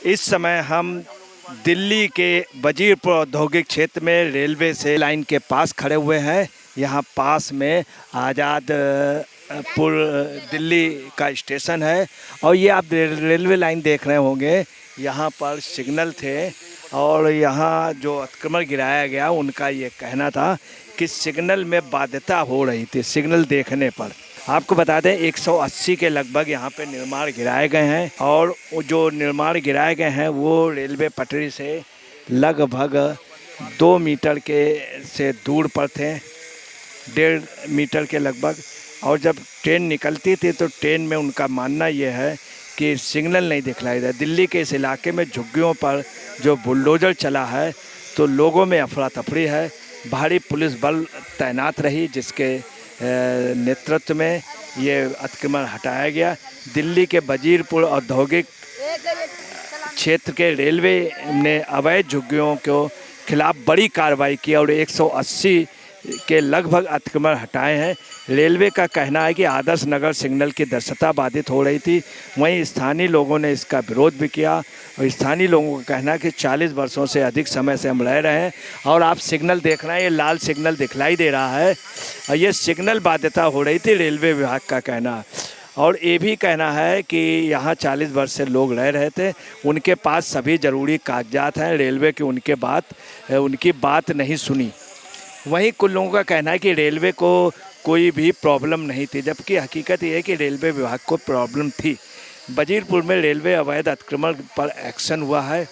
इस समय हम दिल्ली के वजीरपुर औद्योगिक क्षेत्र में रेलवे से लाइन के पास खड़े हुए हैं। यहाँ पास में आज़ादपुर दिल्ली का स्टेशन है और ये आप रेलवे लाइन देख रहे होंगे। यहाँ पर सिग्नल थे और यहाँ जो अतिक्रमण गिराया गया उनका ये कहना था कि सिग्नल में बाध्यता हो रही थी। सिग्नल देखने पर आपको बता दें 180 के लगभग यहाँ पे निर्माण गिराए गए हैं और जो निर्माण गिराए गए हैं वो रेलवे पटरी से लगभग 2 मीटर के से दूर पर थे, 1.5 मीटर के लगभग। और जब ट्रेन निकलती थी तो ट्रेन में उनका मानना ये है कि सिग्नल नहीं दिखलाई दे। दिल्ली के इस इलाके में झुग्गियों पर जो बुलडोज़र चला है तो लोगों में अफरा तफरी है। भारी पुलिस बल तैनात रही जिसके नेतृत्व में ये अतिक्रमण हटाया गया। दिल्ली के वजीरपुर औद्योगिक क्षेत्र के रेलवे ने अवैध झुग्गियों के खिलाफ बड़ी कार्रवाई की और 180 के लगभग अतिक्रमण हटाए हैं। रेलवे का कहना है कि आदर्श नगर सिग्नल की दृश्यता बाधित हो रही थी। वहीं स्थानीय लोगों ने इसका विरोध भी किया और स्थानीय लोगों का कहना है कि 40 वर्षों से अधिक समय से हम रह रहे हैं और आप सिग्नल देख रहे हैं, ये लाल सिग्नल दिखलाई दे रहा है और ये सिग्नल बाध्यता हो रही थी, रेलवे विभाग का कहना। और ये भी कहना है कि यहाँ 40 वर्ष से लोग रह रहे थे, उनके पास सभी ज़रूरी कागजात हैं, रेलवे की उनकी बात नहीं सुनी। वहीं कुछ लोगों का कहना है कि रेलवे को कोई भी प्रॉब्लम नहीं थी, जबकि हकीकत ये है कि रेलवे विभाग को प्रॉब्लम थी। वजीरपुर में रेलवे अवैध अतिक्रमण पर एक्शन हुआ है।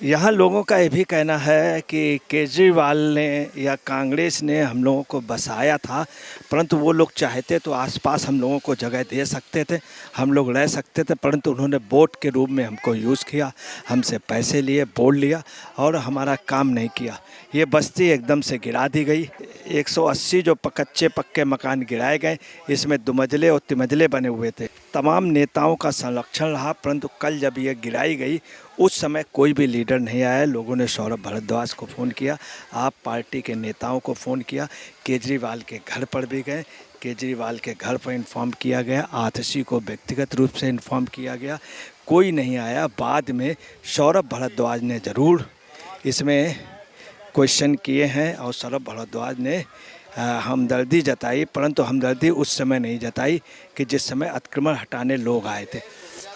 यहाँ लोगों का ये भी कहना है कि केजरीवाल ने या कांग्रेस ने हम लोगों को बसाया था, परंतु वो लोग चाहते तो आसपास हम लोगों को जगह दे सकते थे, हम लोग रह सकते थे, परंतु उन्होंने वोट के रूप में हमको यूज़ किया, हमसे पैसे लिए, वोट लिया और हमारा काम नहीं किया। ये बस्ती एकदम से गिरा दी गई। 180 जो कच्चे पक्के मकान गिराए गए, इसमें दुमंजिले और तिमंजिले बने हुए थे। तमाम नेताओं का संरक्षण रहा, परंतु कल जब ये गिराई गई उस समय कोई भी लीडर नहीं आया। लोगों ने सौरभ भारद्वाज को फ़ोन किया, आप पार्टी के नेताओं को फ़ोन किया, केजरीवाल के घर पर भी गए, केजरीवाल के घर पर इन्फॉर्म किया गया, आतिशी को व्यक्तिगत रूप से इन्फॉर्म किया गया, कोई नहीं आया। बाद में सौरभ भारद्वाज ने ज़रूर इसमें क्वेश्चन किए हैं और सौरभ भारद्वाज ने हमदर्दी जताई, परंतु हमदर्दी उस समय नहीं जताई कि जिस समय अतिक्रमण हटाने लोग आए थे।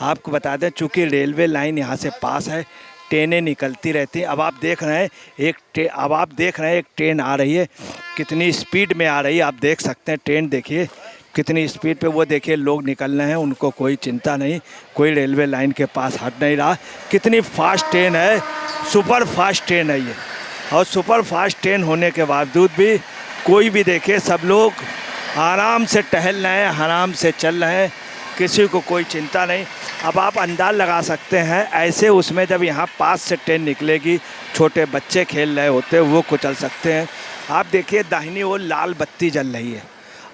आपको बता दें चूँकि रेलवे लाइन यहाँ से पास है, ट्रेनें निकलती रहती हैं। अब आप देख रहे हैं एक ट्रेन आ रही है, कितनी स्पीड में आ रही है, आप देख सकते हैं। ट्रेन देखिए कितनी स्पीड पे, वो देखिए लोग निकल रहे हैं, उनको कोई चिंता नहीं, कोई रेलवे लाइन के पास हट नहीं रहा। कितनी फास्ट ट्रेन है, सुपर फास्ट ट्रेन है ये। और सुपर फास्ट ट्रेन होने के बावजूद भी कोई भी देखे, सब लोग आराम से टहल रहे हैं, आराम से चल रहे हैं, किसी को कोई चिंता नहीं। अब आप अंदाज़ लगा सकते हैं ऐसे उसमें जब यहाँ पास से ट्रेन निकलेगी, छोटे बच्चे खेल रहे होते हैं, वो कुचल सकते हैं। आप देखिए दाहिनी ओर लाल बत्ती जल रही है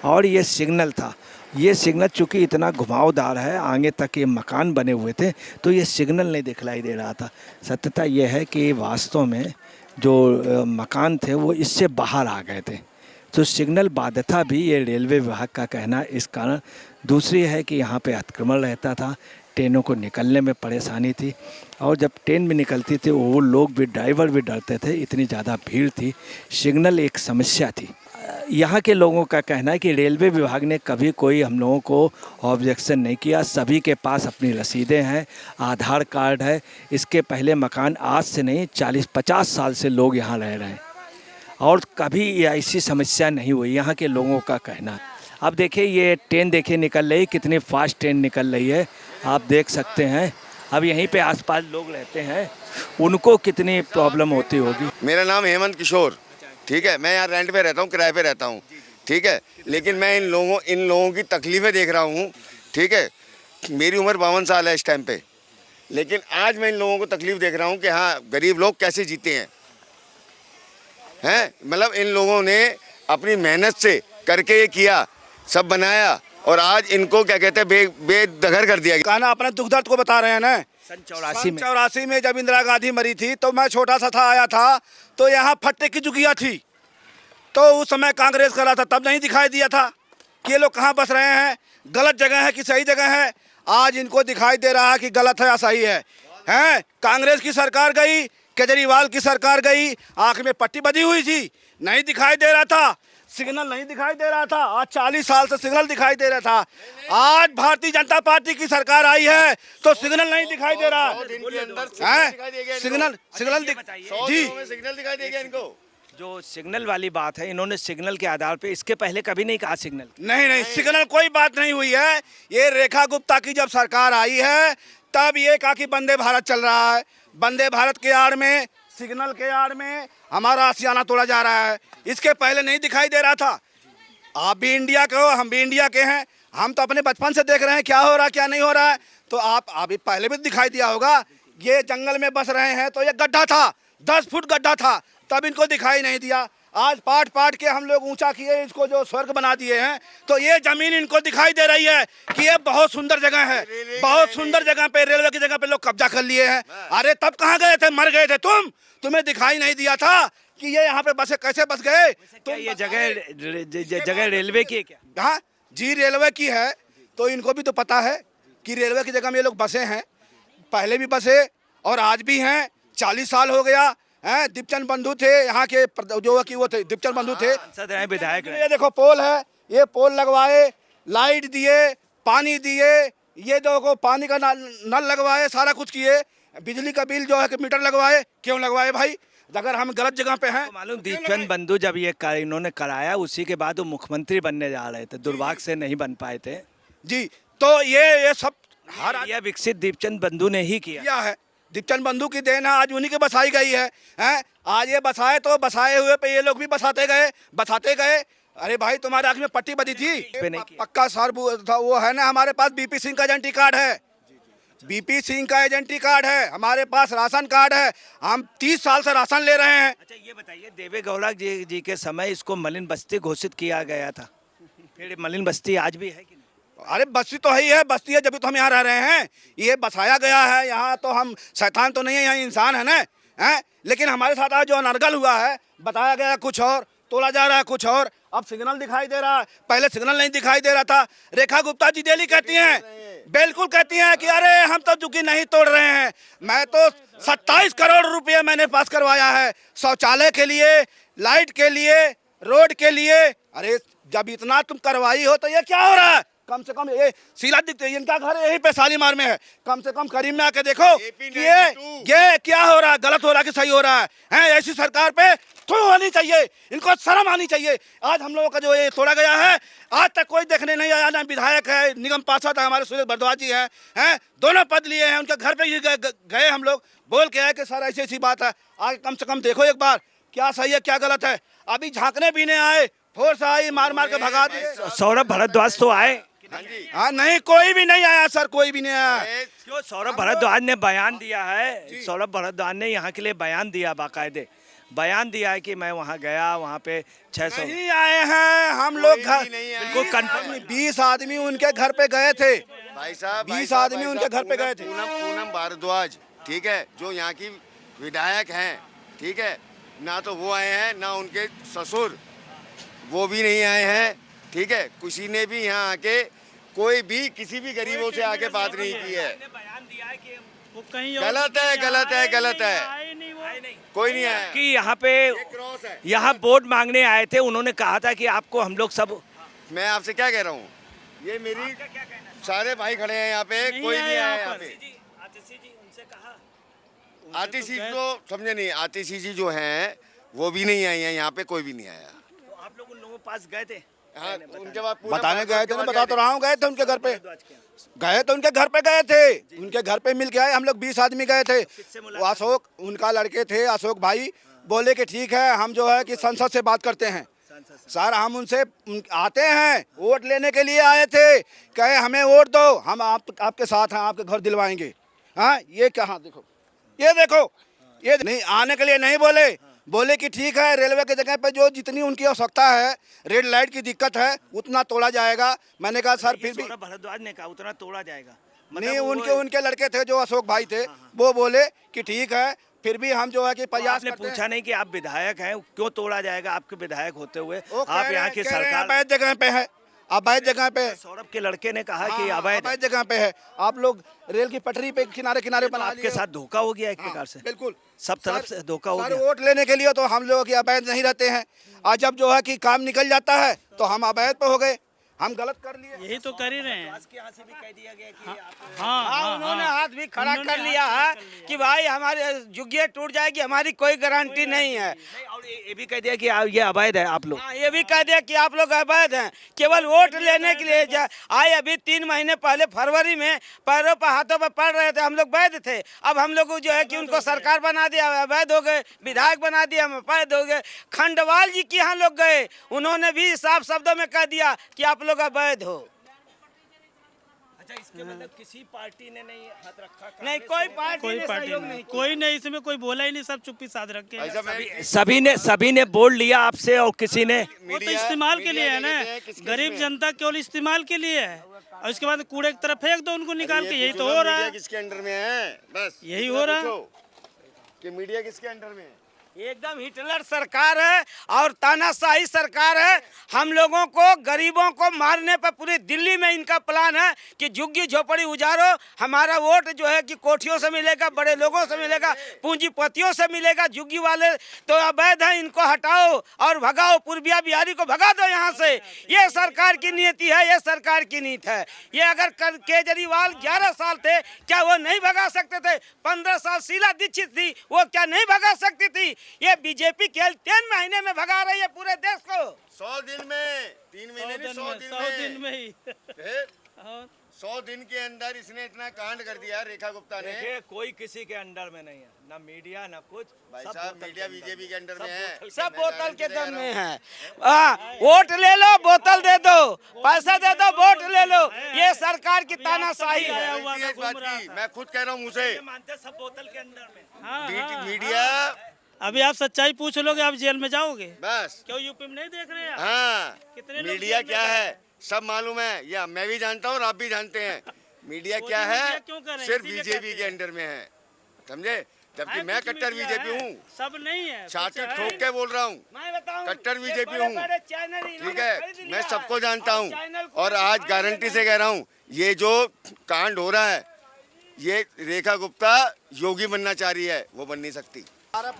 और ये सिग्नल था। ये सिग्नल चूँकि इतना घुमावदार है, आगे तक ये मकान बने हुए थे, तो ये सिग्नल नहीं दिखलाई दे रहा था। सत्यता ये है कि वास्तव में जो मकान थे वो इससे बाहर आ गए थे, तो सिग्नल बाध्यता भी ये रेलवे विभाग का कहना इस कारण। दूसरी है कि यहाँ पे अतिक्रमण रहता था, ट्रेनों को निकलने में परेशानी थी और जब ट्रेन भी निकलती थी वो लोग भी, ड्राइवर भी डरते थे, इतनी ज़्यादा भीड़ थी, सिग्नल एक समस्या थी। यहाँ के लोगों का कहना है कि रेलवे विभाग ने कभी कोई हम लोगों को ऑब्जेक्शन नहीं किया, सभी के पास अपनी रसीदें हैं, आधार कार्ड है। इसके पहले मकान आज से नहीं 40-50 साल से लोग यहाँ रह रहे हैं और कभी ऐसी समस्या नहीं हुई, यहाँ के लोगों का कहना है। अब देखिए ये ट्रेन देखिए निकल रही, कितनी फास्ट ट्रेन निकल रही है, आप देख सकते हैं। अब यहीं पे आसपास लोग रहते हैं, उनको कितनी प्रॉब्लम होती होगी। मेरा नाम हेमंत किशोर, ठीक है, मैं यहाँ रेंट पे रहता हूँ, किराए पे रहता हूँ, ठीक है, लेकिन मैं इन लोगों की तकलीफ़ें देख रहा हूँ, ठीक है। मेरी उम्र 52 साल है इस टाइम पे, लेकिन आज मैं इन लोगों को तकलीफ़ देख रहा हूँ कि हाँ गरीब लोग कैसे जीते हैं। मतलब इन लोगों ने अपनी मेहनत से करके ये किया, सब बनाया और आज इनको क्या कहते हैं बेदखल कर दिया गया। कहना अपने दुख दर्द को बता रहे हैं ना। सन 84 में जब इंदिरा गांधी मरी थी तो मैं छोटा सा था, आया था तो यहाँ फट्टे की जुगिया थी, तो उस समय कांग्रेस कर रहा था, तब नहीं दिखाई दिया था कि ये लोग कहाँ बस रहे हैं, गलत जगह है कि सही जगह है। आज इनको दिखाई दे रहा है कि गलत है या सही है। हैं कांग्रेस की सरकार गई, केजरीवाल की सरकार गई, आंख में पट्टी बंधी हुई थी, नहीं दिखाई दे रहा था, सिग्नल नहीं दिखाई दे रहा था। आज 40 साल से सिग्नल दिखाई दे रहा था। आज भारतीय जनता पार्टी की सरकार आई है तो सिग्नल नहीं दिखाई दे रहा है। सिग्नल सिग्नल जी सिग्नल दिखाई देगा इनको। जो सिग्नल वाली बात है, इन्होंने सिग्नल के आधार पे इसके पहले कभी नहीं कहा सिग्नल। नहीं, सिग्नल कोई बात नहीं हुई है। ये रेखा गुप्ता की जब सरकार आई है तब ये कहा कि वंदे भारत चल रहा है, वंदे भारत के आड़ में, सिग्नल के आड़ में हमारा आशियाना तोड़ा जा रहा है। इसके पहले नहीं दिखाई दे रहा था। आप भी इंडिया के हो, हम भी इंडिया के हैं, हम तो अपने बचपन से देख रहे हैं क्या हो रहा है क्या नहीं हो रहा है। तो आप अभी पहले भी दिखाई दिया होगा, ये जंगल में बस रहे हैं तो ये गड्ढा था, 10 फुट गड्ढा था, तब इनको दिखाई नहीं दिया। आज पाट पाट के हम लोग ऊंचा किए, इसको जो स्वर्ग बना दिए हैं, तो ये जमीन इनको दिखाई दे रही है कि ये बहुत सुंदर जगह है। बहुत सुंदर जगह पे, रेलवे की जगह पे लोग कब्जा कर लिए हैं। अरे तब कहाँ गए थे, मर गए थे तुम्हें दिखाई नहीं दिया था कि ये यहाँ पे बसे कैसे बस गए। तो ये जगह रेलवे की है क्या? हाँ जी, रेलवे की है। तो इनको भी तो पता है कि रेलवे की जगह में ये लोग बसे हैं, पहले भी बसे और आज भी हैं। 40 साल हो गया है। दीपचंद बंधु थे यहाँ के, जो कि वो थे दीपचंद बंधु थे, सांसद रहे, विधायक रहे। ये देखो पोल है, ये पोल लगवाए, लाइट दिए, पानी दिए, ये देखो पानी का नल लगवाए, सारा कुछ किए। बिजली का बिल जो है कि मीटर लगवाए। क्यों लगवाए भाई, अगर हम गलत जगह पे हैं? तो मालूम दीपचंद बंधु जब ये इन्होंने कराया, उसी के बाद वो मुख्यमंत्री बनने जा रहे थे, दुर्भाग्य से नहीं बन पाए थे जी। तो ये सब हर यह विकसित दीपचंद बंधु ने ही किया है। दीपचंद बंधु की देन है, आज उन्हीं के बसाई गई है। हैं आज ये बसाए तो बसाए हुए पे ये लोग भी बसाते गए। अरे भाई तुम्हारे आँख में पट्टी बंधी थी, पक्का सर वो है ना। हमारे पास बीपी सिंह का आइडेंटिटी कार्ड है, बीपी सिंह का आइडेंटिटी कार्ड है, हमारे पास राशन कार्ड है, हम 30 साल से राशन ले रहे हैं। अच्छा ये बताइए, देवेगौड़ा जी के समय इसको मलिन बस्ती घोषित किया गया था, फिर मलिन बस्ती आज भी है कि नहीं? अरे बस्ती तो है ही है, बस्ती है जब तो हम यहाँ रह रहे हैं। ये बसाया गया है यहाँ, तो हम शैतान तो नहीं है, यहाँ इंसान है ना। हैं लेकिन हमारे साथ आज जो अनर्गल हुआ है, बताया गया कुछ और, तोड़ा जा रहा है कुछ और। अब सिग्नल दिखाई दे रहा है, पहले सिग्नल नहीं दिखाई दे रहा था। रेखा गुप्ता जी डेली कहती हैं, बिल्कुल कहती हैं कि अरे हम तो झुकी नहीं तोड़ रहे हैं। मैं तो 27 करोड़ रुपये मैंने पास करवाया है शौचालय के लिए, लाइट के लिए, रोड के लिए। अरे जब इतना तुम करवाई हो तो ये क्या हो रहा है? कम से कम ये सीला दिखते, इनका घर यहीं पे शालीमार में है, कम से कम करीब में आके देखो कि ये क्या हो रहा है, गलत हो रहा है कि सही हो रहा है। ऐसी सरकार पे थू होनी चाहिए, इनको शर्म आनी चाहिए। आज हम लोगों का जो ये तोड़ा गया है, आज तक कोई देखने नहीं आया। ना विधायक है, निगम पार्षद है, हमारे सुरेश भारद्वाज जी हैं, दोनों पद लिए हैं। उनके घर पे ही गए हम लोग, बोल के आए कि सर ऐसी ऐसी बात है, आगे कम से कम देखो एक बार क्या सही है क्या गलत है। अभी झांकने भी नहीं आए, फोर्स आई, मार मार के भगा दिए। सौरभ भारद्वाज तो आए? हाँ नहीं, कोई भी नहीं आया सर, कोई भी नहीं आया। क्यों? सौरभ भारद्वाज ने बयान दिया है, सौरभ भारद्वाज ने यहाँ के लिए बयान दिया, बाकायदे बयान दिया है कि मैं वहाँ गया, वहाँ पे 600 नहीं आए हैं हम लोग। बिल्कुल कंफर्म। 20 आदमी उनके घर पे गए थे भाई साहब, 20 आदमी उनके घर पे गए थे। पूनम भारद्वाज, ठीक है, जो यहाँ की विधायक हैं, ठीक है, ना तो वो आए हैं, ना उनके ससुर, वो भी नहीं आए हैं। ठीक है, किसी ने भी यहाँ आके कोई भी किसी भी गरीबों से आके बात नहीं की है। गलत है, गलत है, गलत है, कोई नहीं आया कि यहाँ वोट मांगने आए थे। उन्होंने कहा था कि आपको हम लोग सब, मैं आपसे क्या कह रहा हूँ, ये मेरी सारे भाई खड़े हैं यहाँ पे, कोई नहीं आया यहाँ पे। आतिशी तो समझे नहीं, आतिशी जी जो हैं वो भी नहीं आई हैं यहाँ पे, कोई भी नहीं आया। तो आप लोग उन लोगों के पास गए थे? हाँ, उनके बाद बताने गए थे ना, बता तो रहा हूँ, गए थे उनके घर पे, गए तो उनके घर पे गए थे, उनके घर पे मिल के आए हम लोग। 20 आदमी गए थे। वो अशोक, उनका लड़के थे अशोक भाई, बोले कि ठीक है हम जो है कि संसद से बात करते हैं। सर हम उनसे आते हैं, वोट लेने के लिए आए थे, कहे हमें वोट दो, हम आपके साथ हैं, आपके घर दिलवाएंगे। हाँ ये कहाँ, देखो ये देखो, ये नहीं आने के लिए नहीं बोले, बोले कि ठीक है रेलवे की जगह पे जो जितनी उनकी आवश्यकता है, रेड लाइट की दिक्कत है, उतना तोड़ा जाएगा। मैंने कहा सर फिर भी, भारद्वाज ने कहा उतना तोड़ा जाएगा। नहीं उनके लड़के थे जो अशोक भाई थे, वो बोले कि ठीक है फिर भी हम जो है कि प्रयास आपने पूछा नहीं कि आप विधायक हैं, क्यों तोड़ा जाएगा? आपके विधायक होते हुए वो आप यहाँ की सरकार अवैध जगह पे है, अवैध जगह पे है। सौरभ के लड़के ने कहा कि हाँ, अवैध है। अवैध जगह पे है। आप लोग रेल की पटरी पे किनारे किनारे तो बना आपके लिए। साथ धोखा हो गया एक हाँ, प्रकार से, बिल्कुल सब तरफ सर- से धोखा हो सर गया। वोट लेने के लिए तो हम लोग की अवैध नहीं रहते हैं, और जब जो है कि काम निकल जाता है तो हम अवैध पे हो गए, हम गलत कर लिए। यही तो कर ही रहे हैं। के यहाँ से भी कह दिया गया कि आप हाँ, उन्होंने हाथ भी खड़ा उन्होंने कर लिया हाथ है खड़ा कर लिया। कि भाई हमारे जुग्गिया टूट जाएगी, हमारी कोई गारंटी नहीं है। नहीं, और ये भी कह दिया कि ये अवैध है आप लोग। हाँ, ये भी कह दिया कि आप लोग अवैध हैं, केवल वोट लेने के लिए आए। अभी 3 महीने पहले फरवरी में पैरों पर हाथों पर पड़ रहे थे, हम लोग वैध थे। अब हम लोग जो है कि उनको सरकार बना दिया, अवैध हो गए। विधायक बना दिया, हम अवैध हो गए। खंडवाल जी के यहाँ लोग गए, उन्होंने भी साफ शब्दों में कह दिया कि आप लोग अवैध हो। अच्छा, इसके मतलब किसी पार्टी ने नहीं हाथ रखा? नहीं, कोई पार्टी कोई ने पार्टी सहयोग नहीं, नहीं किया। कोई नहीं, इसमें कोई बोला ही नहीं, सब चुप्पी साध रखे हैं। ऐसा मैं सभी ने बोल लिया आपसे, और किसी ने वो तो इस्तेमाल के लिए है ना, गरीब जनता केवल इस्तेमाल के लिए है। और उसके बाद कूड़े की तरफ फेंक दो उनको निकाल के, यही तो हो रहा है। किसके अंडर में है, बस यही हो रहा है। कि मीडिया किसके अंडर में है। एकदम हिटलर सरकार है और तानाशाही सरकार है। हम लोगों को, गरीबों को मारने पर पूरी दिल्ली में इनका प्लान है कि झुग्गी झोपड़ी उजारो, हमारा वोट जो है कि कोठियों से मिलेगा, बड़े लोगों से मिलेगा, पूंजीपतियों से मिलेगा। झुग्गी वाले तो अवैध हैं, इनको हटाओ और भगाओ, पूर्विया बिहारी को भगा दो यहाँ से। ये सरकार की नीति है, ये सरकार की नीति है। ये अगर केजरीवाल 11 साल थे, क्या वो नहीं भगा सकते थे? 15 साल शीला दीक्षित थी, वो क्या नहीं भगा सकती थी? ये बीजेपी केवल 3 महीने में भगा रही है पूरे देश को। 100 दिन में, 3 महीने नहीं, 100 दिन 100 दिन में ही। फिर और 100 दिन के अंदर इसने इतना कांड कर दिया रेखा गुप्ता ने। देखिए, कोई किसी के अंडर में नहीं है, ना मीडिया ना कुछ। भाई सब साहब, बोतल मीडिया के अंदर बीजेपी के अंडर में है। सब मैं बोतल गारंटी के दे दम रहा में हूँ। है। वोट ले लो, बोतल दे दो, पैसा दे दो, वोट ले लो। ये सरकार की तानाशाही है। आया हुआ गारंटी था, है इस बात घूम रहा की, था। मैं खुद कह रहा हूँ मुँह से। ये मानते हैं सब बोतल के अंदर में। हाँ, मीडिया अभी आप सच्चाई पूछ लोगे, आप जेल में जाओगे। बस, क्यों यूपी में नहीं देख रहे हैं आप? हाँ, कितने लोग मीडिया जेल में क्या गए है हैं? सब मालूम है, या मैं भी जानता हूँ और आप भी जानते हैं। मीडिया क्या मीडिया है, क्यों कर रहे हैं? सिर्फ इसीलिए बीजेपी कहते के हैं। अंडर में है, समझे। जबकि है मैं कुछ कट्टर मीडिया बीजेपी है, हूँ, सब नहीं है, छाती कुछ है। ठोक के बोल रहा हूँ। मैं बताऊं, कट्टर ये बीजेपी बड़े हूँ, बड़े चैनल ठीक इन्होंने है। खरीद लिया मैं है। सबको जानता और हूँ, चैनल को और आज खाने गारंटी लगे। से कह रहा हूँ, ये जो कांड हो रहा है, ये रेखा गुप्ता योगी बनना चाह रही है, वो बन नहीं सकती। 12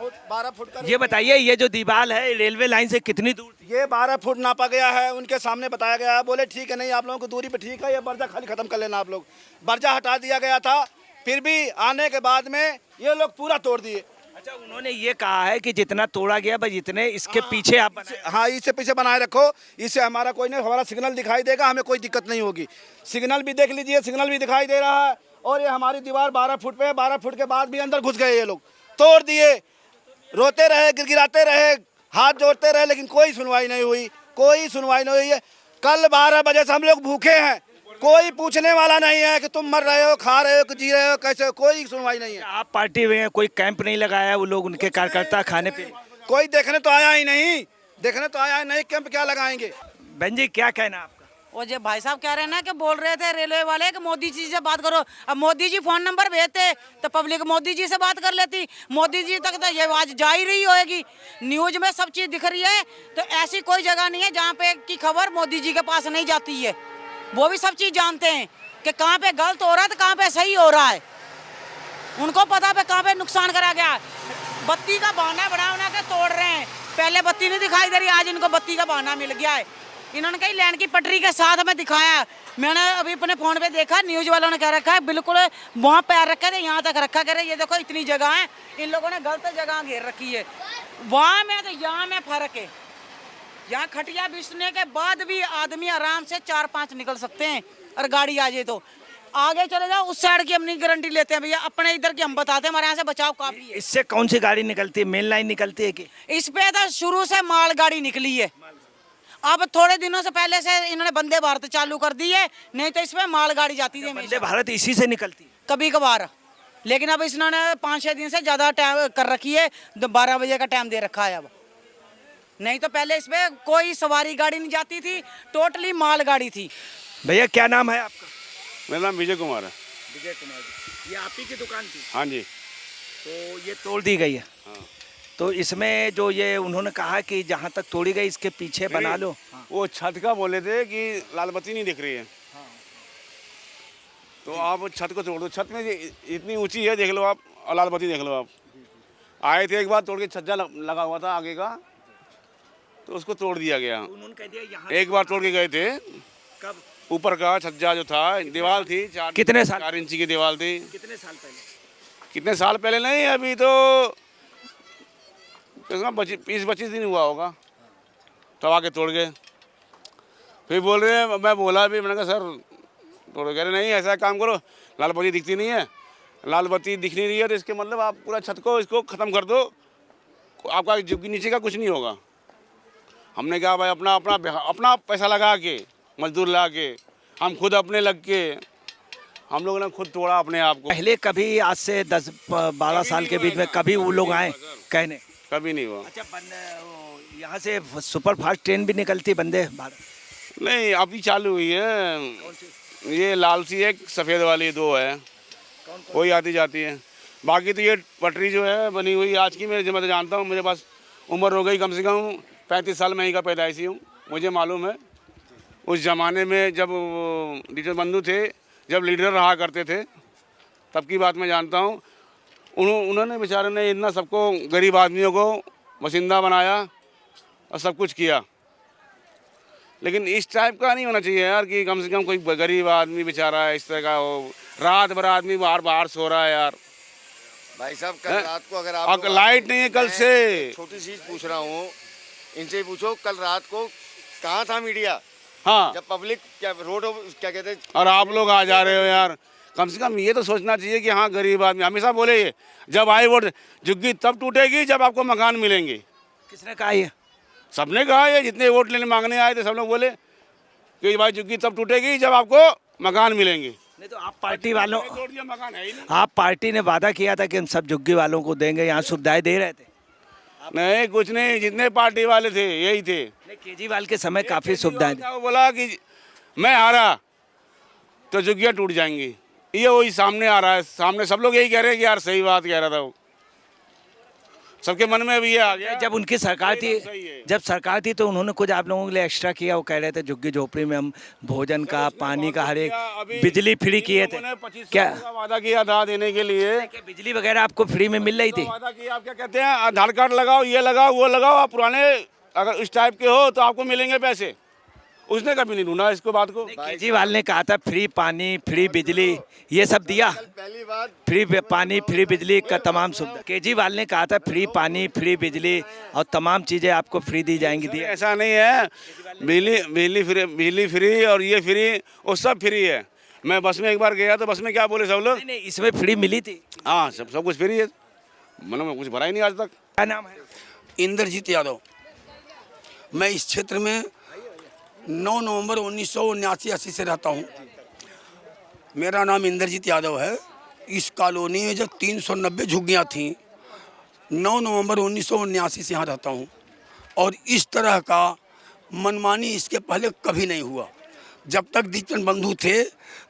फुट का ये बताइए, ये जो दीवार है रेलवे लाइन से कितनी दूर थी? ये 12 फुट नापा गया है, उनके सामने बताया गया है। बोले ठीक है, नहीं आप लोगों को दूरी पे ठीक है, ये बर्जा खाली खत्म कर लेना आप लोग। बर्जा हटा दिया गया था, फिर भी आने के बाद में ये लोग पूरा तोड़ दिए। अच्छा, उन्होंने ये कहा है कि जितना तोड़ा गया बस इतने इसके पीछे आप बनाए। हाँ, इससे पीछे बनाए रखो, इससे हमारा कोई नहीं, हमारा सिग्नल दिखाई देगा, हमें कोई दिक्कत नहीं होगी। सिग्नल भी देख लीजिए, सिग्नल भी दिखाई दे रहा है। और ये हमारी दीवार 12 फुट पे है, 12 फुट के बाद भी अंदर घुस गए ये लोग, तोड़ दिए। रोते रहे, गिड़गिड़ाते रहे, हाथ जोड़ते रहे, लेकिन कोई सुनवाई नहीं हुई, कोई सुनवाई नहीं हुई है। कल 12 बजे से हम लोग भूखे हैं, कोई पूछने वाला नहीं है कि तुम मर रहे हो, खा रहे हो, कि जी रहे हो, कैसे हो, कोई सुनवाई नहीं है। आप पार्टी में कोई कैंप नहीं लगाया, वो लोग उनके कार्यकर्ता खाने पीने? कोई देखने तो आया ही नहीं, देखने तो आया ही नहीं, कैंप क्या लगाएंगे। बहन जी, क्या कहना आपका? वो जो भाई साहब कह रहे हैं ना कि बोल रहे थे रेलवे वाले कि मोदी जी से बात करो। अब मोदी जी फोन नंबर भेजते तो पब्लिक मोदी जी से बात कर लेती। मोदी जी तक तो ये आवाज जा ही रही होगी, न्यूज में सब चीज दिख रही है। तो ऐसी कोई जगह नहीं है जहाँ पे की खबर मोदी जी के पास नहीं जाती है। वो भी सब चीज जानते हैं कि कहाँ पे गलत हो रहा है तो कहाँ पे सही हो रहा है। उनको पता पे कहाँ पे नुकसान करा गया। बत्ती का बहाना बना बना के तोड़ रहे हैं। पहले बत्ती नहीं दिखाई दे रही, आज इनको बत्ती का बहाना मिल गया है। इन्होंने कहीं लैंड की पटरी के साथ हमें दिखाया। मैंने अभी अपने फोन पे देखा, न्यूज वालों ने कह रखा है बिल्कुल वहाँ पैर रखे थे, यहाँ तक रखा करे। ये देखो इतनी जगह है, इन लोगों ने गलत जगह घेर रखी है। वहाँ में तो यहाँ में फर्क है। यहाँ खटिया बिछने के बाद भी आदमी आराम से 4-5 निकल सकते हैं, और गाड़ी आ जाए तो आगे चले जाओ। उस साइड की हम नहीं गारंटी लेते हैं भैया, अपने इधर की हम बताते हैं, हमारे यहाँ से बचाव काफी है। इससे कौन सी गाड़ी निकलती है? मेन लाइन निकलती है कि? इस पे तो शुरू से मालगाड़ी निकली है। अब थोड़े दिनों से पहले से इन्होंने वंदे भारत चालू कर दी है, नहीं तो इसमें मालगाड़ी जाती थी वंदे भारत इसी से निकलती है? कभी कभार। लेकिन अब इन्होंने 5-6 दिन से ज्यादा टाइम कर रखी है, 12 बजे का टाइम दे रखा है अब। नहीं तो पहले इसमें कोई सवारी गाड़ी नहीं जाती थी, टोटली मालगाड़ी थी। भैया, क्या नाम है आपका? मेरा नाम विजय कुमार है। विजय कुमार जी, ये आप ही की दुकान थी? हाँ जी। तो ये तोड़ दी गई है? हाँ। तो इसमें जो ये उन्होंने कहा कि जहाँ तक तोड़ी गई इसके पीछे बना लो। हाँ। वो छत का बोले थे कि लाल बत्ती नहीं दिख रही है, तो आप छत को तोड़ दो। छत में इतनी ऊंची है, देख लो आप, और लाल बत्ती देख लो आप। आए थे एक बार, तोड़ के छज्जा लगा हुआ था आगे का, तो उसको तोड़ दिया गया। उन्होंने कह दिया यहाँ एक बार तोड़ के गए थे, कब ऊपर का छज्जा जो था, दीवार थी कितने साल 4 इंची की दीवार थी। कितने साल पहले? कितने साल पहले नहीं, अभी तो 20-25 दिन हुआ होगा, तब आके तोड़ गए। फिर बोल रहे हैं, मैं बोला भी, मैंने कहा सर तोड़, कह रहे नहीं ऐसा काम करो, लाल बत्ती दिखती नहीं है, लाल बत्ती दिख नहीं रही है तो इसके मतलब आप पूरा छत को इसको ख़त्म कर दो, आपका नीचे का कुछ नहीं होगा। हमने कहा भाई अपना पैसा लगा के, मजदूर ला के, हम खुद अपने लग के, हम लोगों ने खुद तोड़ा अपने आप को। पहले कभी आज से 10-12 साल के बीच में कभी वो लोग आए कहने? कभी नहीं हुआ। अच्छा, यहाँ से सुपर फास्ट ट्रेन भी निकलती वंदे भारत? नहीं, अभी चालू हुई है। ये लाल सी एक सफ़ेद वाली 2 है, वही आती जाती है। बाकी तो ये पटरी जो है बनी हुई आज की, मैं तो जानता हूँ, मेरे पास उम्र हो गई कम से कम 35 साल में ही का पैदाइशी हूँ, मुझे मालूम है। उस ज़माने में जब लीडर बंधु थे, जब लीडर रहा करते थे, तब की बात मैं जानता हूँ। उन्होंने बेचारे ने इतना सबको, गरीब आदमियों को बसिंदा बनाया और सब कुछ किया। लेकिन इस टाइप का नहीं होना चाहिए यार कि कम से कम कोई गरीब आदमी बेचारा इस तरह का हो, रात भर आदमी बाहर सो रहा है यार। भाई साहब कल रात को अगर आप लाइट नहीं है कल से। छोटी चीज पूछ रहा हूँ, इनसे ही पूछो कल रात को कहाँ था मीडिया? हाँ, जब पब्लिक क्या रोड क्या कहते हैं, और आप लोग आ जा रहे हो यार। कम से कम ये तो सोचना चाहिए कि हाँ गरीब आदमी, हमेशा बोले ये, जब आई वोट झुग्गी तब टूटेगी जब आपको मकान मिलेंगे। किसने कहा ये? सबने कहा ये, जितने वोट लेने मांगने आए थे सब लोग बोले कि भाई झुग्गी तब टूटेगी जब आपको मकान मिलेंगे। नहीं तो आप पार्टी वालों, तोड़ दिया, मकान है ही नहीं। आप पार्टी ने वादा किया था कि हम सब झुग्गी वालों को देंगे, यहाँ सुविधाएं दे रहे थे। नहीं, कुछ नहीं, जितने पार्टी वाले थे यही थे। नहीं, केजरीवाल के समय काफी सुविधाएं दी। वो बोला कि मैं हारा तो झुग्गियाँ टूट जाएंगी, ये वही सामने आ रहा है। सामने सब लोग यही कह रहे हैं कि यार सही बात कह रहा था वो, सबके मन में भी ये आ गया। जब उनकी सरकार थी, जब सरकार थी तो उन्होंने कुछ आप लोगों के लिए एक्स्ट्रा किया? वो कह रहे थे झुग्गी झोपड़ी में हम भोजन का, पानी का, हर एक, बिजली फ्री किए थे। क्या वादा किया था देने के लिए? क्या बिजली वगैरह आपको फ्री में मिल रही थी? वादा किया, आप क्या कहते हैं, आधार कार्ड लगाओ, ये लगाओ, वो लगाओ, आप पुराने अगर इस टाइप के हो तो आपको मिलेंगे पैसे। उसने कभी नहीं ढूंढा इसको बात को। केजरीवाल ने कहा था फ्री पानी, फ्री बिजली, ये सब दिया। पहली बात फ्री पानी, फ्री बिजली का तमाम सुविधा। केजरीवाल ने कहा था फ्री पानी, फ्री बिजली और तमाम चीजें आपको फ्री दी जाएंगी। दी ऐसा नहीं है, बिजली फ्री और ये फ्री, वो सब फ्री है। मैं बस में एक बार गया तो बस में क्या बोले सब लोग, नहीं, इसमें फ्री मिली थी। हाँ सब कुछ फ्री है, मैंने कुछ भरा ही नहीं आज तक। क्या नाम है? इंद्रजीत यादव। मैं इस क्षेत्र में 9 नवंबर 1979-80 से रहता हूँ। मेरा नाम इंद्रजीत यादव है। इस कॉलोनी में जब 390 झुग्गियाँ थीं, 9 नवंबर 1979 से यहाँ रहता हूँ, और इस तरह का मनमानी इसके पहले कभी नहीं हुआ। जब तक दीपचंद बंधु थे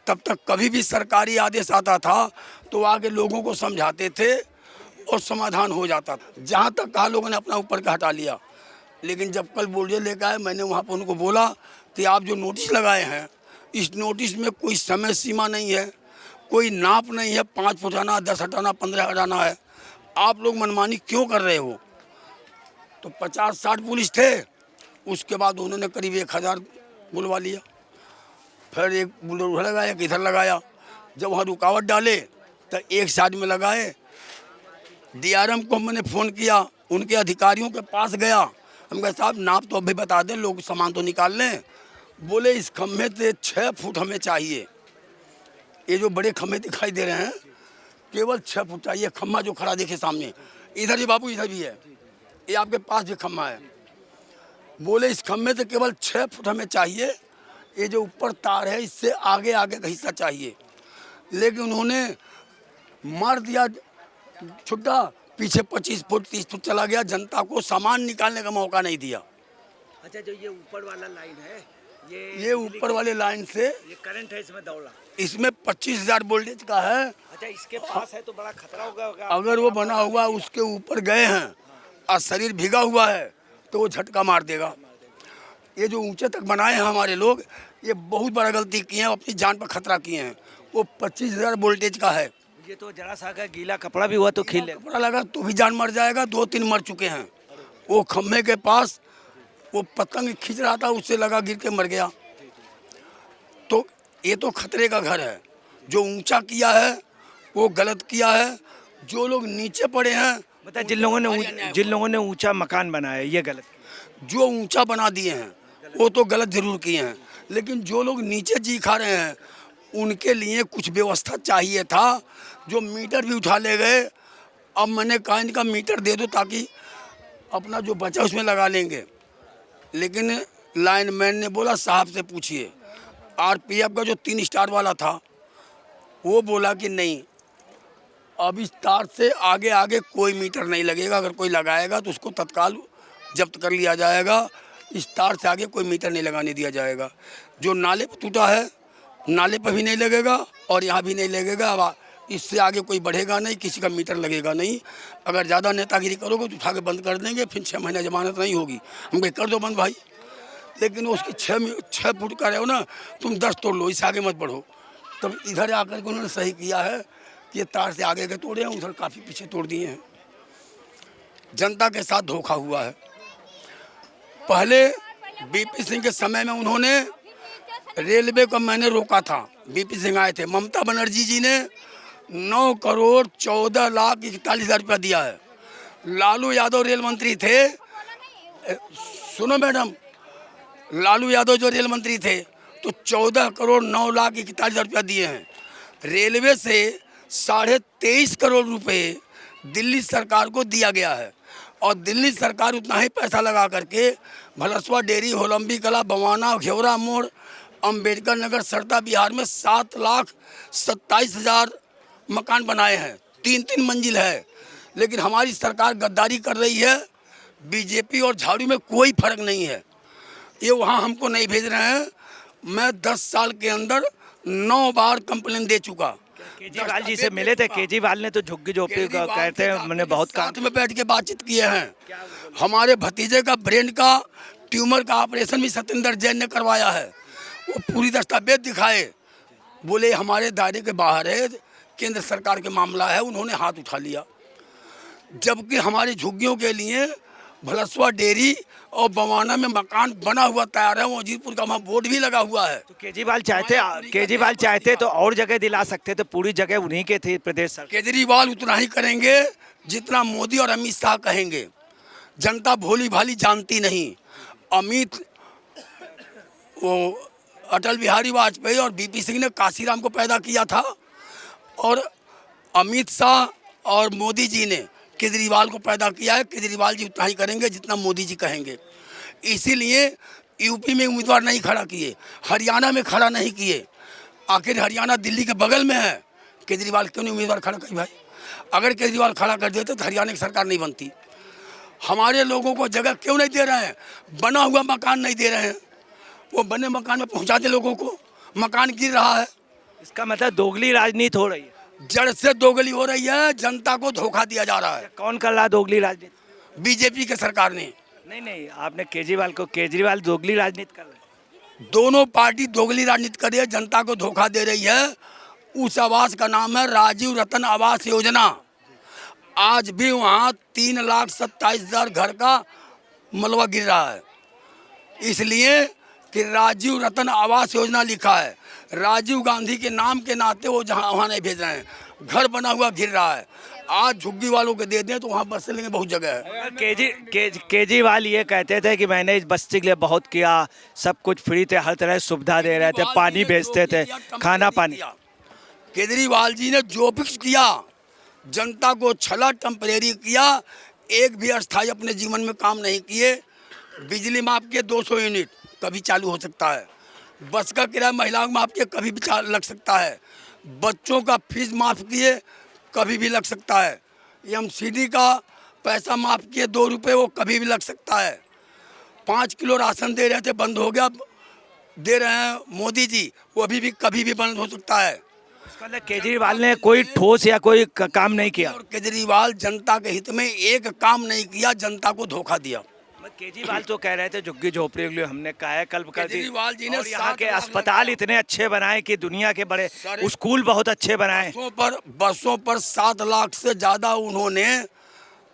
तब तक कभी भी सरकारी आदेश आता था तो आगे लोगों को समझाते थे और समाधान हो जाता था। जहाँ तक कहा लोगों ने अपना ऊपर का हटा लिया। लेकिन जब कल बोलिए लेकर आए, मैंने वहाँ पर उनको बोला कि आप जो नोटिस लगाए हैं, इस नोटिस में कोई समय सीमा नहीं है, कोई नाप नहीं है, 5 फुट हटाना, 10 हटाना, 15 हटाना है। आप लोग मनमानी क्यों कर रहे हो? तो 50-60 पुलिस थे। उसके बाद उन्होंने करीब 1000 बुलवा लिया। फिर एक बुलडोजर लगाया, किधर लगाया। जब वहाँ रुकावट डाले तो एक साइड में लगाए। DRM को मैंने फ़ोन किया, उनके अधिकारियों के पास गया। हम कहा साहब नाप तो अभी बता दें, लोग सामान तो निकाल लें। बोले इस खम्भे से 6 फुट हमें चाहिए। ये जो बड़े खम्भे दिखाई दे रहे हैं केवल 6 फुट चाहिए। खम्भा जो खड़ा देखे सामने, इधर भी बाबू, इधर भी है, ये आपके पास भी खम्भा है। बोले इस खम्भे से केवल 6 फुट हमें चाहिए। ये जो ऊपर तार है इससे आगे आगे का हिस्सा चाहिए। लेकिन उन्होंने मार दिया छुट्टा, पीछे 25 फुट 30 फुट चला गया। जनता को सामान निकालने का मौका नहीं दिया। अच्छा, जो ये ऊपर वाला लाइन है, ये ऊपर वाले लाइन से ये करंट है, इसमें दौड़ा, इसमें 25,000 वोल्टेज का है। अच्छा, इसके पास है तो बड़ा खतरा होगा। अगर वो बना हुआ उसके ऊपर गए हैं और शरीर भीगा हुआ है तो वो झटका मार देगा। ये जो ऊंचे तक बनाए हैं हमारे लोग, ये बहुत बड़ा गलती किए हैं, अपनी जान पर खतरा किए हैं। वो 25,000 वोल्टेज का है। ये तो जरा सा का गीला कपड़ा भी हुआ तो खिले। कपड़ा लगा तो भी जान मर जाएगा, 2-3 मर चुके हैं। वो खम्भे के पास वो पतंग खींच रहा था, उससे लगा, गिर के मर गया। तो ये तो खतरे का घर है। जो ऊंचा किया है वो गलत किया है। जो लोग नीचे पड़े हैं, मतलब जिन लोगों ने ऊंचा मकान बनाया ये गलत किया। जो ऊंचा बना दिए हैं वो तो गलत जरूर किए हैं, लेकिन जो लोग नीचे जी खा रहे हैं उनके लिए कुछ व्यवस्था चाहिए था। जो मीटर भी उठा ले गए, अब मैंने कहा इनका मीटर दे दो ताकि अपना जो बचा उसमें लगा लेंगे। लेकिन लाइनमैन ने बोला साहब से पूछिए। आरपीएफ का जो 3 स्टार वाला था वो बोला कि नहीं, अब इस तार से आगे आगे कोई मीटर नहीं लगेगा, अगर कोई लगाएगा तो उसको तत्काल जब्त कर लिया जाएगा। इस तार से आगे कोई मीटर नहीं लगाने दिया जाएगा। जो नाले पर टूटा है नाले पर भी नहीं लगेगा और यहाँ भी नहीं लगेगा। अब इससे आगे कोई बढ़ेगा नहीं, किसी का मीटर लगेगा नहीं। अगर ज़्यादा नेतागिरी करोगे तो उठा के बंद कर देंगे, फिर 6 महीने जमानत नहीं होगी। हम कहे कर दो बंद भाई, लेकिन उसकी 6 फुट का रहे हो ना, तुम 10 तोड़ लो, इससे आगे मत बढ़ो। तब इधर आकर के उन्होंने सही किया है कि ये तार से आगे के तोड़े हैं, उधर काफ़ी पीछे तोड़ दिए हैं। जनता के साथ धोखा हुआ है। पहले बीपी सिंह के समय में उन्होंने रेलवे को मैंने रोका था, बीपी सिंह आए थे। ममता बनर्जी जी ने 9,14,41,000 रुपया दिया है। लालू यादव रेल मंत्री थे, सुनो मैडम, लालू यादव जो रेल मंत्री थे तो 14,09,41,000 रुपया दिए हैं। रेलवे से 23.5 करोड़ रुपए दिल्ली सरकार को दिया गया है और दिल्ली सरकार उतना ही पैसा लगा करके भलसवा डेयरी, होलंबी कला, बवाना, घेवरा मोड़, अंबेडकर नगर, सरदा बिहार में 7,27,000 मकान बनाए हैं। 3-3 मंजिल है। लेकिन हमारी सरकार गद्दारी कर रही है। बीजेपी और झाड़ू में कोई फर्क नहीं है। ये वहाँ हमको नहीं भेज रहे हैं। मैं 10 साल के अंदर 9 बार कंप्लेन दे चुका। केजरीवाल जी से मिले थे? केजरीवाल ने तो झुग्गी झोपड़ी कहते हैं मैंने बहुत साथ में बैठ के बातचीत किए हैं। हमारे भतीजे का ब्रेन का ट्यूमर का ऑपरेशन भी सत्येंद्र जैन ने करवाया है। वो पूरी दस्तावेज दिखाए, बोले हमारे दायरे के बाहर है, केंद्र सरकार के मामला है, उन्होंने हाथ उठा लिया। जबकि हमारी झुग्गियों के लिए भलसवा डेयरी और बवाना में मकान बना हुआ तैयार है, वजीरपुर का वहाँ बोर्ड भी लगा हुआ है। तो केजरीवाल चाहते तो और जगह दिला सकते थे, पूरी जगह उन्हीं के थे प्रदेश सरकार। केजरीवाल उतना ही करेंगे जितना मोदी और अमित शाह कहेंगे। जनता भोली भाली जानती नहीं। अटल बिहारी वाजपेयी और बीपी सिंह ने काशीराम को पैदा किया था और अमित शाह और मोदी जी ने केजरीवाल को पैदा किया है। केजरीवाल जी उतना ही करेंगे जितना मोदी जी कहेंगे। इसीलिए यूपी में उम्मीदवार नहीं खड़ा किए, हरियाणा में खड़ा नहीं किए। आखिर हरियाणा दिल्ली के बगल में है, केजरीवाल क्यों नहीं उम्मीदवार खड़ा करी भाई? अगर केजरीवाल खड़ा कर देते तो हरियाणा की सरकार नहीं बनती। हमारे लोगों को जगह क्यों नहीं दे रहे हैं? बना हुआ मकान नहीं दे रहे हैं। वो बने मकान में पहुंचाते लोगों को, मकान गिर रहा है। इसका मतलब दोगली राजनीति हो रही है, जड़ से दोगली हो रही है। जनता को धोखा दिया जा रहा है। कौन कर रहा है दोगली राजनीति? बीजेपी के सरकार ने। नहीं, आपने केजरीवाल दोगली राजनीति कर रहे हैं। दोनों पार्टी दोगली राजनीति कर रही है, जनता को धोखा दे रही है। उस आवास का नाम है राजीव रतन आवास योजना। आज भी वहाँ 3,27,000 घर का मलबा गिर रहा है, इसलिए कि राजीव रतन आवास योजना लिखा है। राजीव गांधी के नाम के नाते वो जहाँ वहाँ नहीं भेज रहे हैं। घर बना हुआ गिर रहा है। आज झुग्गी वालों को दे दें तो वहाँ बस लेंगे, बहुत जगह है। केजरीवाल ये कहते थे कि मैंने इस बस्ती के लिए बहुत किया, सब कुछ फ्री थे, हर तरह सुविधा दे रहे थे, पानी भेजते थे, खाना पानी। केजरीवाल जी ने जो फिक्स किया, जनता को छला, टेम्परेरी किया, एक भी अस्थायी अपने जीवन में काम नहीं किए। बिजली माफ के 200 यूनिट कभी चालू हो सकता है। बस का किराया महिलाओं को माफ किए, कभी भी लग सकता है। बच्चों का फीस माफ किए, कभी भी लग सकता है। एमसीडी का पैसा माफ किए 2 रुपये, वो कभी भी लग सकता है। 5 किलो राशन दे रहे थे, बंद हो गया, दे रहे हैं मोदी जी, वो अभी भी कभी भी बंद हो सकता है। मतलब केजरीवाल ने कोई ठोस या कोई काम नहीं किया। और केजरीवाल जनता के हित में एक काम नहीं किया, जनता को धोखा दिया। केजरीवाल तो कह रहे थे झुग्गी झोपड़ी के लिए हमने कायाकल्प कर दी केजरीवाल जी ने और यहाँ 7 के लाख अस्पताल लगाए। इतने अच्छे बनाए कि दुनिया के बड़े सारे- स्कूल बहुत अच्छे बनाए। बसों पर 7 लाख से ज्यादा उन्होंने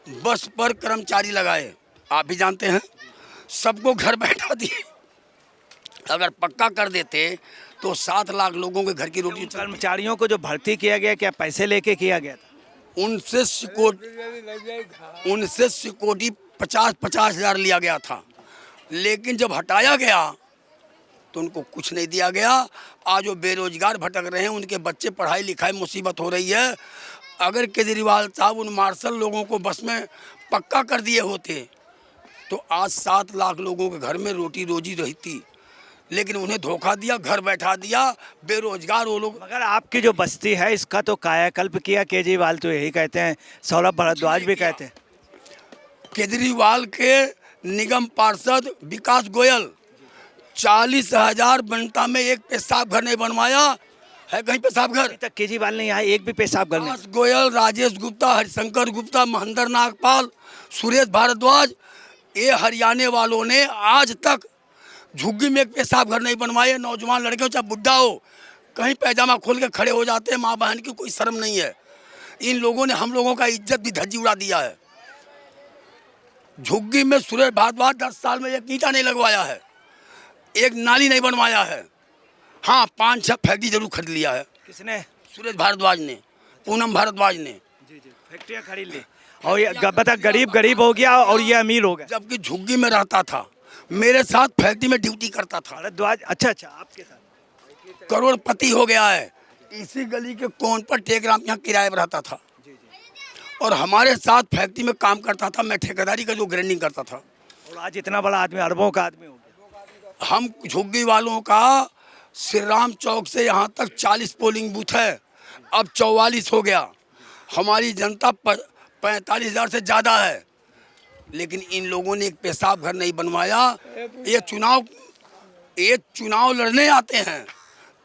बस पर कर्मचारी लगाए। आप भी जानते हैं, सबको घर बैठा दिए। अगर पक्का कर देते तो 7 लाख लोगों के घर की रोटी उन कर्मचारियों को जो भर्ती किया गया क्या पैसे लेके किया गया था? उनसे सिक्योरिटी 50-50 हजार लिया गया था, लेकिन जब हटाया गया तो उनको कुछ नहीं दिया गया। आज वो बेरोजगार भटक रहे हैं, उनके बच्चे पढ़ाई लिखाई मुसीबत हो रही है। अगर केजरीवाल साहब उन मार्शल लोगों को बस में पक्का कर दिए होते तो आज 7 लाख लोगों के घर में रोटी रोजी रहती, लेकिन उन्हें धोखा दिया, घर बैठा दिया, बेरोजगार वो लोग। मगर आपकी जो बस्ती है इसका तो कायाकल्प किया केजरीवाल, तो यही कहते हैं, सौरभ भारद्वाज भी कहते हैं। केजरीवाल के निगम पार्षद विकास गोयल 40,000 बनता में एक पेशाब घर नहीं बनवाया है, कहीं पेशाब घर। अभी तक केजरीवाल ने यहाँ एक भी पेशाब घर नहीं। विकास गोयल, राजेश गुप्ता, हरिशंकर गुप्ता, महेंद्र नागपाल, सुरेश भारद्वाज, ये हरियाणा वालों ने आज तक झुग्गी में एक पेशाब घर नहीं बनवाए। नौजवान लड़के हो चाहे बुढ़ा हो, कहीं पैजामा खोल के खड़े हो जाते हैं, माँ बहन की कोई शर्म नहीं है। इन लोगों ने हम लोगों का इज्जत भी धज्जी उड़ा दिया है। झुग्गी में सुरेश भारद्वाज 10 साल में एक ईंटा नहीं लगवाया है, एक नाली नहीं बनवाया है। हाँ, 5-6 फैक्ट्री जरूर खरीद लिया है। किसने? सुरेश भारद्वाज ने, पूनम भारद्वाज ने। फैक्ट्रियाँ खरीद ली और ये बता गरीब गरीब हो गया और ये अमीर हो गया। जबकि झुग्गी में रहता था, मेरे साथ फैक्ट्री में ड्यूटी करता था। भारद्वाज, अच्छा आपके साथ करोड़पति हो गया है। इसी गली के कोन पर टेकराम यहाँ किराए पर रहता था और हमारे साथ फैक्ट्री में काम करता था। मैं ठेकेदारी का जो ग्राइंडिंग करता था। और आज इतना बड़ा आदमी, अरबों का आदमी हो गया। हम झुग्गी वालों का श्री राम चौक से यहाँ तक 40 पोलिंग बूथ है, अब 44 हो गया। हमारी जनता 45,000 से ज़्यादा है, लेकिन इन लोगों ने एक पेशाब घर नहीं बनवाया। ये चुनाव लड़ने आते हैं,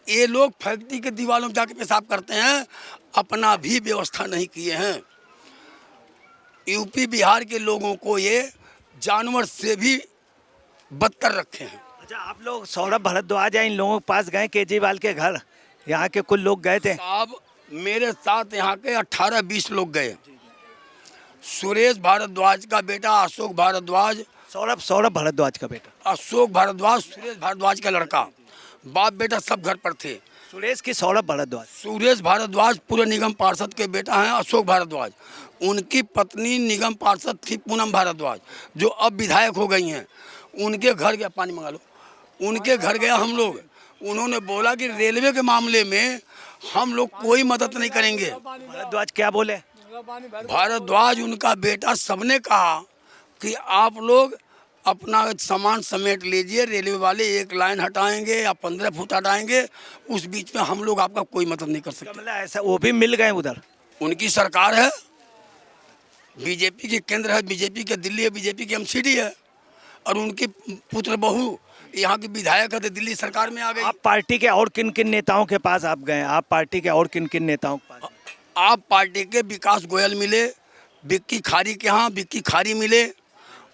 ये लोग फैक्ट्री के दीवारों में जाके पेशाब करते हैं, अपना भी व्यवस्था नहीं किए हैं। यूपी बिहार के लोगों को ये जानवर से भी बदतर रखे हैं। अच्छा, आप लोग सौरभ भारद्वाज या इन लोगों के पास गए केजरीवाल के घर? यहाँ के कुछ लोग गए थे साहब, मेरे साथ यहाँ के 18-20 लोग गए। सुरेश भारद्वाज का बेटा अशोक भारद्वाज, सौरभ भारद्वाज का बेटा अशोक भारद्वाज सुरेश भारद्वाज का लड़का, बाप बेटा सब घर पर थे। सुरेश की सौरभ भारद्वाज? सुरेश भारद्वाज पूरे निगम पार्षद के बेटा हैं अशोक भारद्वाज। उनकी पत्नी निगम पार्षद थी पूनम भारद्वाज, जो अब विधायक हो गई हैं। उनके घर गया, पानी मंगा लो, उनके घर गया हम लोग। उन्होंने बोला कि रेलवे के मामले में हम लोग कोई मदद नहीं करेंगे। भारद्वाज क्या बोले? भारद्वाज उनका बेटा, सबने कहा कि आप लोग अपना सामान समेट लीजिए, रेलवे वाले एक लाइन हटाएंगे या 15 फुट हटाएंगे, उस बीच में हम लोग आपका कोई मदद नहीं कर सकते। मतलब ऐसा वो भी मिल गए उधर? उनकी सरकार है, बीजेपी के केंद्र है, बीजेपी के दिल्ली है, बीजेपी की एमसीडी है, और उनकी पुत्र बहू यहाँ की विधायक है, तो दिल्ली सरकार में आ गई। आप पार्टी के और किन किन नेताओं के पास आप गए? आप पार्टी के और किन किन नेताओं के पास? आप पार्टी के विकास गोयल मिले, विक्की खारी के यहाँ विक्की खारी मिले,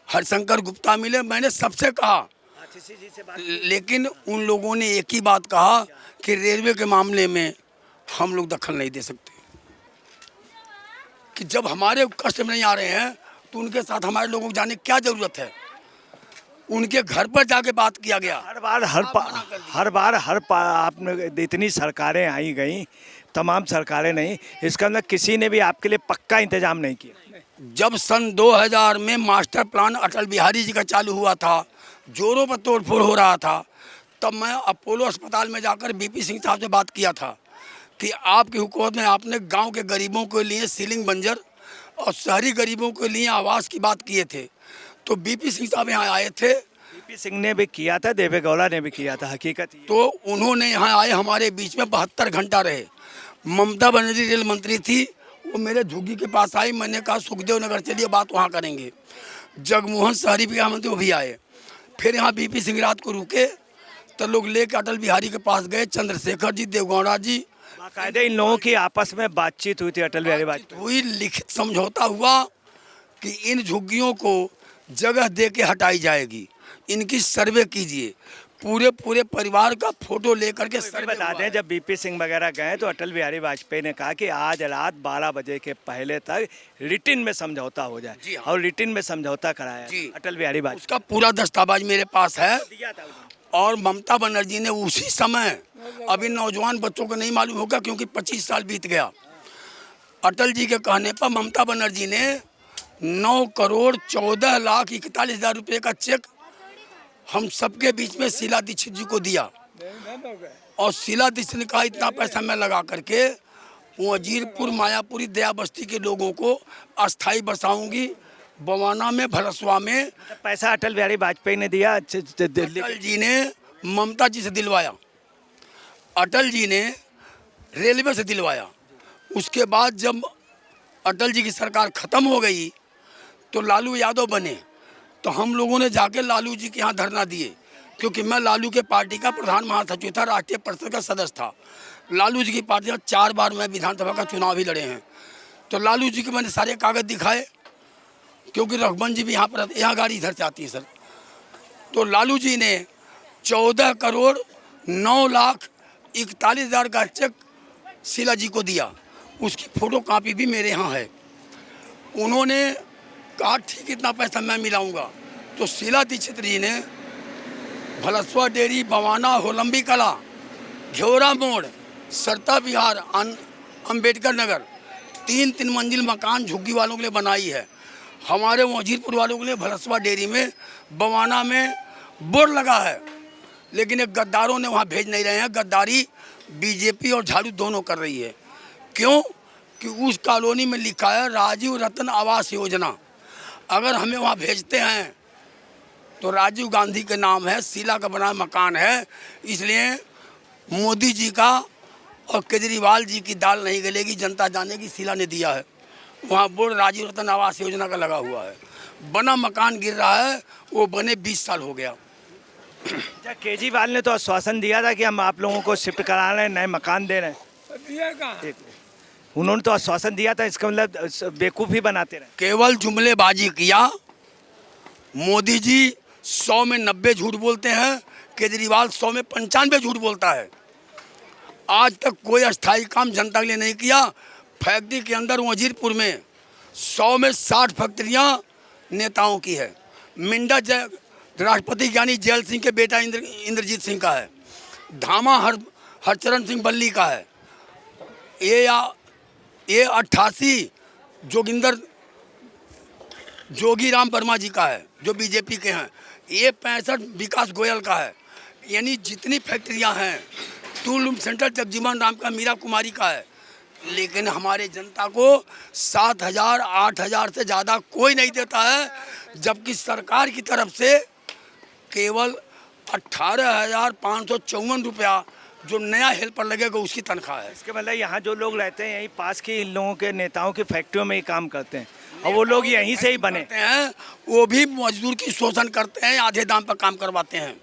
हरिशंकर गुप्ता मिले। मैंने सबसे कहा, लेकिन उन लोगों ने एक ही बात कहा कि रेलवे के मामले में हम लोग दखल नहीं दे सकते, कि जब हमारे कष्ट में नहीं आ रहे हैं तो उनके साथ हमारे लोगों को जाने की क्या ज़रूरत है। उनके घर पर जाके बात किया गया। हर बार आपने इतनी सरकारें आई गई, तमाम सरकारें नहीं, इसका मतलब किसी ने भी आपके लिए पक्का इंतजाम नहीं किया। जब सन 2000 में मास्टर प्लान अटल बिहारी जी का चालू हुआ था, जोरों पर तोड़फोड़ हो रहा था, तब मैं अपोलो अस्पताल में जाकर बीपी सिंह साहब से बात किया था कि आपकी हुकूमत में आपने गांव के गरीबों के लिए सीलिंग बंजर और शहरी गरीबों के लिए आवास की बात किए थे। तो बीपी सिंह साहब यहाँ आए थे। बीपी सिंह ने भी किया था, देवेगौड़ा ने भी किया था, हकीकत ये। तो उन्होंने यहाँ आए, हमारे बीच में 72 घंटा रहे। ममता बनर्जी रेल मंत्री थी, वो मेरे झुग्गी के पास आई। मैंने कहा सुखदेव नगर चलिए, बात वहाँ करेंगे। जगमोहन शहरी विकास मंत्री वो भी आए। फिर यहाँ बीपी सिंह रात को रुके, तो लोग लेकर अटल बिहारी के पास गए। चंद्रशेखर जी, देवगौड़ा जी, बाकायदे इन लोगों की आपस में बातचीत हुई थी, अटल बिहारी वाजपेयी। हुई, लिखित समझौता हुआ कि इन झुग्गियों को जगह दे के हटाई जाएगी। इनकी सर्वे कीजिए, पूरे परिवार का फोटो लेकर के ये सर्वे बता हुआ दें है। जब बीपी सिंह वगैरह गए तो अटल बिहारी वाजपेयी ने कहा कि आज रात 12 बजे के पहले तक रिटिन में समझौता हो जाए जी हाँ। और रिटिन में समझौता कराया जी। अटल बिहारी वाजपेयी उसका पूरा दस्तावेज मेरे पास है। दिया था उन्होंने। और ममता बनर्जी ने उसी समय, अभी नौजवान बच्चों को नहीं मालूम होगा क्योंकि 25 साल बीत गया, अटल जी के कहने पर ममता बनर्जी ने 9,14,41,000 रुपए का चेक हम सबके बीच में शीला दीक्षित जी को दिया। और शीला दीक्षित ने कहा इतना पैसा मैं लगा करके वजीरपुर, मायापुरी, दया बस्ती के लोगों को अस्थाई बसाऊंगी, बवाना में, भलसवा में। पैसा अटल बिहारी वाजपेयी ने दिया दिल्ली अटल जी ने ममता जी से दिलवाया, अटल जी ने रेलवे से दिलवाया। उसके बाद जब अटल जी की सरकार ख़त्म हो गई तो लालू यादव बने, तो हम लोगों ने जाके लालू जी के यहाँ धरना दिए, क्योंकि मैं लालू के पार्टी का प्रधान महासचिव था, राष्ट्रीय परिषद का सदस्य था। लालू जी की पार्टी में 4 बार मैं विधानसभा का चुनाव भी लड़े हैं। तो लालू जी के मैंने सारे कागज दिखाए, क्योंकि रघुवंश जी भी यहाँ पर, यहाँ गाड़ी इधर से आती है सर। तो लालू जी ने 14,09,41,000 का चेक शीला जी को दिया। उसकी फोटो कॉपी भी मेरे यहाँ है। उन्होंने कहा ठीक इतना पैसा मैं मिलाऊंगा। तो शीला दीक्षित जी ने भलसवा डेयरी, बवाना, होलंबी कला, घेवरा मोड़, सरता विहार, अंबेडकर नगर 3 मंजिल मकान झुग्गी वालों के लिए बनाई है। हमारे वजीरपुर वालों के लिए भलसवा डेयरी में, बवाना में बोर्ड लगा है, लेकिन एक गद्दारों ने वहाँ भेज नहीं रहे हैं। गद्दारी बीजेपी और झाड़ू दोनों कर रही है। क्यों? कि उस कॉलोनी में लिखा है राजीव रतन आवास योजना। अगर हमें वहाँ भेजते हैं तो राजीव गांधी के नाम है, शीला का बना मकान है, इसलिए मोदी जी का और केजरीवाल जी की दाल नहीं गलेगी, जनता जानेगी शीला ने दिया है। वहाँ बोर्ड राजीव रतन आवास योजना का लगा हुआ है। बना मकान गिर रहा है, वो बने 20 साल हो गया। अच्छा, केजरीवाल ने तो आश्वासन दिया था कि हम आप लोगों को शिफ्ट करा रहे हैं, नए मकान दे रहे हैं। उन्होंने तो आश्वासन दिया था, इसका मतलब बेवकूफ़ी बनाते रहे। केवल जुमलेबाजी किया। मोदी जी 100 में 90 झूठ बोलते हैं, केजरीवाल 100 में 95 झूठ बोलता है। आज तक कोई अस्थायी काम जनता के लिए नहीं किया। फैक्ट्री के अंदर वजीरपुर में 100 में 60 फैक्ट्रियाँ नेताओं की है। मिंडा राष्ट्रपति ज्ञानी जैल सिंह के बेटा इंद्रजीत सिंह का है। धामा हरचरण सिंह बल्ली का है। ये 88 जोगीराम वर्मा जी का है, जो बीजेपी के हैं। ये 65 विकास गोयल का है। यानी जितनी फैक्ट्रियां हैं, टूल सेंटर जगजीवन राम का, मीरा कुमारी का है। लेकिन हमारे जनता को 7,000 8,000 से ज़्यादा कोई नहीं देता है, जबकि सरकार की तरफ से केवल 18,554 रुपया जो नया हेल्पर लगेगा उसकी तनख्वाह है। इसके मतलब यहाँ जो लोग रहते हैं यहीं पास के इन लोगों के नेताओं की फैक्ट्रियों में ही काम करते हैं और वो लोग यहीं से ही बने हैं, वो भी मजदूर की शोषण करते हैं, आधे दाम पर काम करवाते हैं।